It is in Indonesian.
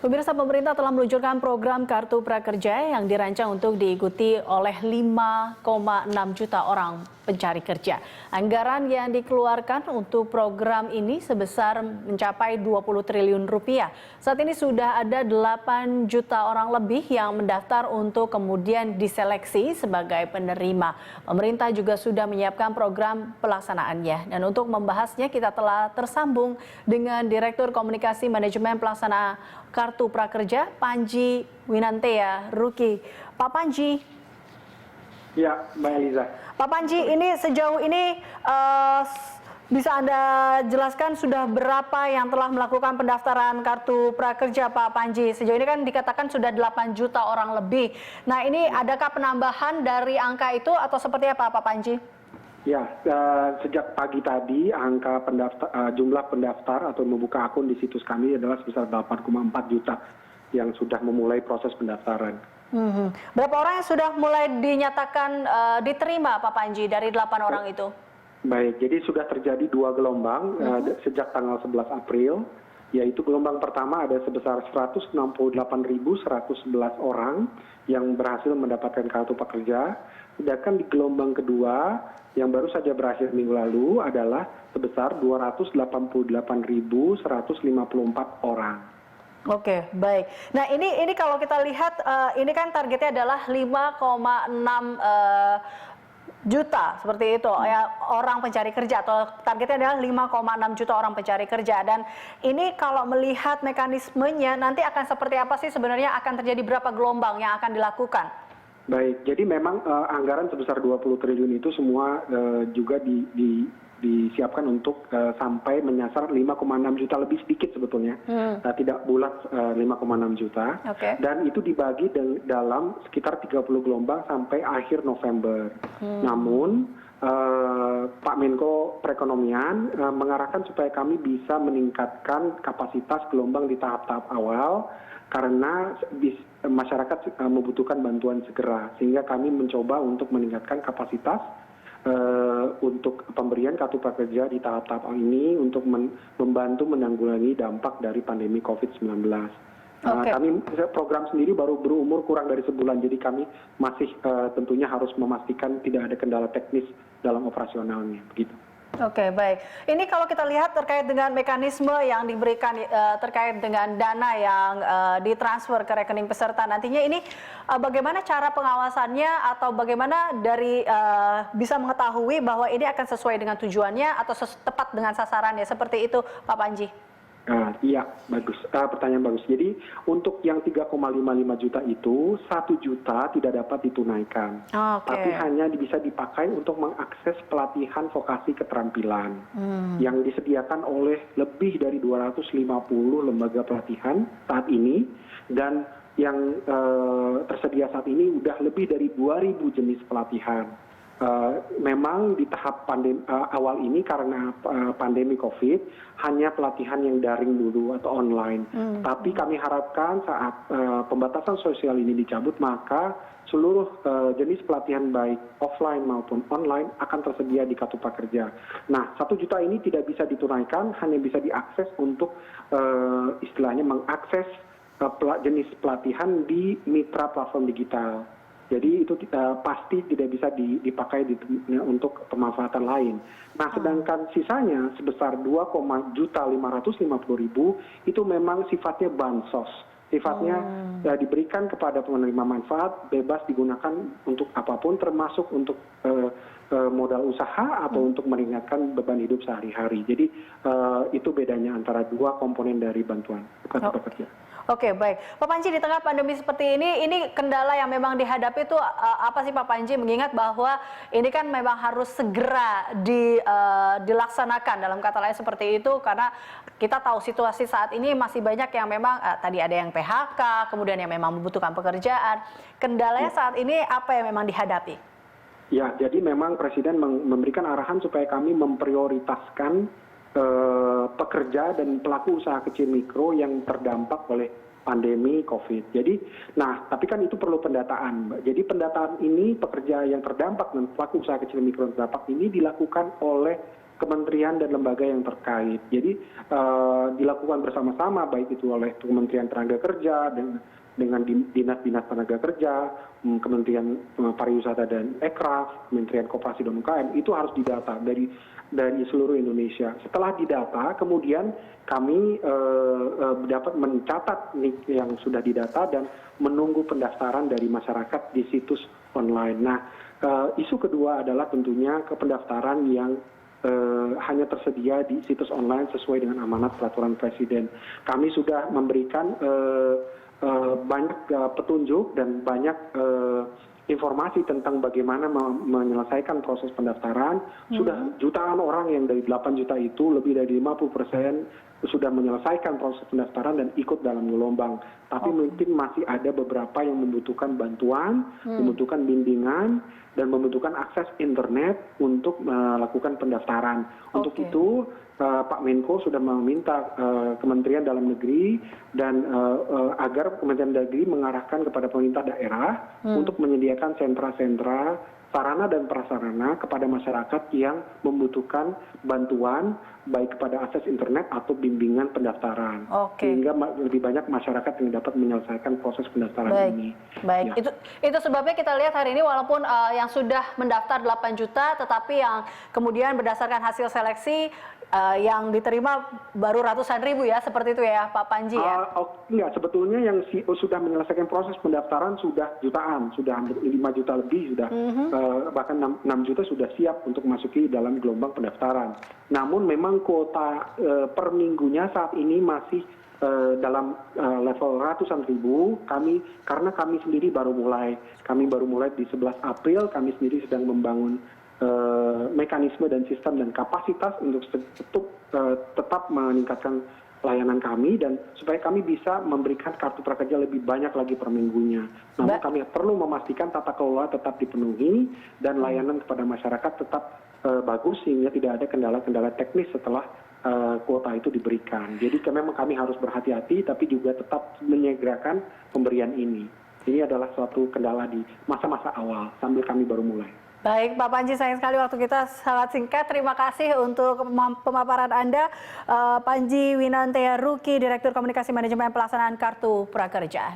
Pemirsa, pemerintah telah meluncurkan program Kartu Prakerja yang dirancang untuk diikuti oleh 5,6 juta orang pencari kerja. Anggaran yang dikeluarkan untuk program ini sebesar mencapai 20 triliun rupiah. Saat ini sudah ada 8 juta orang lebih yang mendaftar untuk kemudian diseleksi sebagai penerima. Pemerintah juga sudah menyiapkan program pelaksanaannya. Dan untuk membahasnya kita telah tersambung dengan Direktur Komunikasi Manajemen Pelaksana Kartu Prakerja, Panji Winantea Ruki. Pak Panji. Ya, Mbak Eliza. Pak Panji, ini sejauh ini bisa Anda jelaskan sudah berapa yang telah melakukan pendaftaran Kartu Prakerja, Pak Panji? Sejauh ini kan dikatakan sudah 8 juta orang lebih. Nah, ini adakah penambahan dari angka itu atau seperti apa, Pak Panji? Ya, sejak pagi tadi angka jumlah pendaftar atau membuka akun di situs kami adalah sebesar 8,4 juta yang sudah memulai proses pendaftaran. Berapa orang yang sudah mulai dinyatakan diterima, Pak Panji, dari 8 orang itu? Baik, jadi sudah terjadi 2 gelombang sejak tanggal 11 April, yaitu gelombang pertama ada sebesar 168.111 orang yang berhasil mendapatkan kartu pekerja. Sedangkan di gelombang kedua yang baru saja berakhir minggu lalu adalah sebesar 288.154 orang. Oke, baik. Nah, ini kalau kita lihat ini kan targetnya adalah 5,6 juta seperti itu ya, orang pencari kerja, atau targetnya adalah 5,6 juta orang pencari kerja. Dan ini kalau melihat mekanismenya nanti akan seperti apa sih sebenarnya, akan terjadi berapa gelombang yang akan dilakukan? Baik, jadi memang anggaran sebesar 20 triliun itu semua juga disiapkan untuk sampai menyasar 5,6 juta, lebih sedikit sebetulnya, tidak bulat 5,6 juta. Dan itu dibagi dalam sekitar 30 gelombang sampai akhir November. Namun Pak Menko Perekonomian mengarahkan supaya kami bisa meningkatkan kapasitas gelombang di tahap-tahap awal karena masyarakat membutuhkan bantuan segera, sehingga kami mencoba untuk meningkatkan kapasitas untuk pemberian kartu prakerja di tahap-tahap ini untuk membantu menanggulangi dampak dari pandemi COVID-19. Kami program sendiri baru berumur kurang dari sebulan, jadi kami masih tentunya harus memastikan tidak ada kendala teknis dalam operasionalnya, begitu. Oke, baik. Ini kalau kita lihat terkait dengan mekanisme yang diberikan terkait dengan dana yang ditransfer ke rekening peserta, nantinya ini bagaimana cara pengawasannya atau bagaimana dari bisa mengetahui bahwa ini akan sesuai dengan tujuannya atau tepat dengan sasarannya, seperti itu, Pak Panji? Iya, bagus. Pertanyaan bagus. Jadi untuk yang 3,55 juta itu 1 juta tidak dapat ditunaikan, tapi hanya bisa dipakai untuk mengakses pelatihan vokasi keterampilan yang disediakan oleh lebih dari 250 lembaga pelatihan saat ini, dan yang tersedia saat ini sudah lebih dari 2.000 jenis pelatihan. Memang di tahap awal ini karena pandemi COVID hanya pelatihan yang daring dulu atau online. Tapi kami harapkan saat pembatasan sosial ini dicabut, maka seluruh jenis pelatihan baik offline maupun online akan tersedia di Kartu Prakerja. Nah, 1 juta ini tidak bisa ditunaikan, hanya bisa diakses untuk istilahnya mengakses jenis pelatihan di mitra platform digital. Jadi itu pasti tidak bisa dipakai untuk pemanfaatan lain. Nah, sedangkan sisanya sebesar 2.550.000 itu memang sifatnya bansos. Sifatnya diberikan kepada penerima manfaat, bebas digunakan untuk apapun, termasuk untuk modal usaha atau untuk meringankan beban hidup sehari-hari. Jadi itu bedanya antara dua komponen dari bantuan kartu prakerja. Oke, baik. Pak Panji, di tengah pandemi seperti ini kendala yang memang dihadapi itu apa sih, Pak Panji? Mengingat bahwa ini kan memang harus segera dilaksanakan, dalam kata lain seperti itu, karena kita tahu situasi saat ini masih banyak yang memang tadi ada yang PHK, kemudian yang memang membutuhkan pekerjaan. Kendalanya saat ini apa yang memang dihadapi? Ya, jadi memang Presiden memberikan arahan supaya kami memprioritaskan pekerja dan pelaku usaha kecil mikro yang terdampak oleh pandemi COVID. Jadi, tapi kan itu perlu pendataan. Jadi pendataan ini pekerja yang terdampak dan pelaku usaha kecil mikro yang terdampak ini dilakukan oleh kementerian dan lembaga yang terkait. Jadi dilakukan bersama-sama baik itu oleh Kementerian Tenaga Kerja dengan dinas-dinas tenaga kerja, Kementerian Pariwisata dan Ekraf, Kementerian Koperasi dan UKM, itu harus didata dari seluruh Indonesia. Setelah didata, kemudian kami dapat mencatat nik yang sudah didata dan menunggu pendaftaran dari masyarakat di situs online. Nah, isu kedua adalah tentunya pendaftaran yang hanya tersedia di situs online sesuai dengan amanat peraturan Presiden. Kami sudah memberikan banyak petunjuk dan banyak informasi tentang bagaimana menyelesaikan proses pendaftaran. Sudah jutaan orang yang dari 8 juta itu, lebih dari 50% sudah menyelesaikan proses pendaftaran dan ikut dalam gelombang. Tapi mungkin masih ada beberapa yang membutuhkan bantuan, membutuhkan bimbingan, dan membutuhkan akses internet untuk melakukan pendaftaran. Untuk itu Pak Menko sudah meminta Kementerian Dalam Negeri dan agar Kementerian Dalam Negeri mengarahkan kepada pemerintah daerah untuk menyediakan sentra-sentra sarana dan prasarana kepada masyarakat yang membutuhkan bantuan baik kepada akses internet atau bimbingan pendaftaran. Sehingga lebih banyak masyarakat yang dapat menyelesaikan proses pendaftaran ini. Baik, ya. Itu sebabnya kita lihat hari ini walaupun yang sudah mendaftar 8 juta tetapi yang kemudian berdasarkan hasil seleksi yang diterima baru ratusan ribu ya, seperti itu ya Pak Panji ya? Enggak, sebetulnya yang sudah menyelesaikan proses pendaftaran sudah jutaan, sudah hampir 5 juta lebih, sudah bahkan 6 juta sudah siap untuk masuki dalam gelombang pendaftaran. Namun memang kuota per minggunya saat ini masih dalam level ratusan ribu. Karena kami sendiri baru mulai di 11 April, kami sendiri sedang membangun mekanisme dan sistem dan kapasitas untuk tetap meningkatkan layanan kami dan supaya kami bisa memberikan kartu prakerja lebih banyak lagi per minggunya. Namun kami perlu memastikan tata kelola tetap dipenuhi dan layanan kepada masyarakat tetap bagus sehingga tidak ada kendala-kendala teknis setelah kuota itu diberikan. Jadi memang kami harus berhati-hati tapi juga tetap menyegerakan pemberian ini. Ini adalah suatu kendala di masa-masa awal sambil kami baru mulai. Baik Pak Panji, sayang sekali waktu kita sangat singkat. Terima kasih untuk pemaparan Anda. Panji Winantea Ruki, Direktur Komunikasi Manajemen Pelaksanaan Kartu Prakerja.